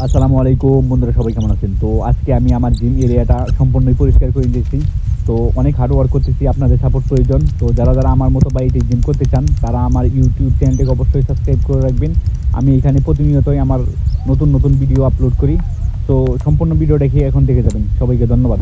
আসসালামু আলাইকুম বন্ধুরা, সবাই কেমন আছেন? তো আজকে আমি আমার জিম এরিয়াটা সম্পূর্ণই পরিষ্কার করে দিয়েছি। তো অনেক হার্ড ওয়ার্ক করতেছি, আপনাদের সাপোর্ট প্রয়োজন। তো যারা আমার মতো বাড়িতে জিম করতে চান তারা আমার ইউটিউব চ্যানেলটিকে অবশ্যই সাবস্ক্রাইব করে রাখবেন। আমি এখানে প্রতিনিয়তই আমার নতুন ভিডিও আপলোড করি। তো সম্পূর্ণ ভিডিও দেখে এখন দেখে যাবেন। সবাইকে ধন্যবাদ।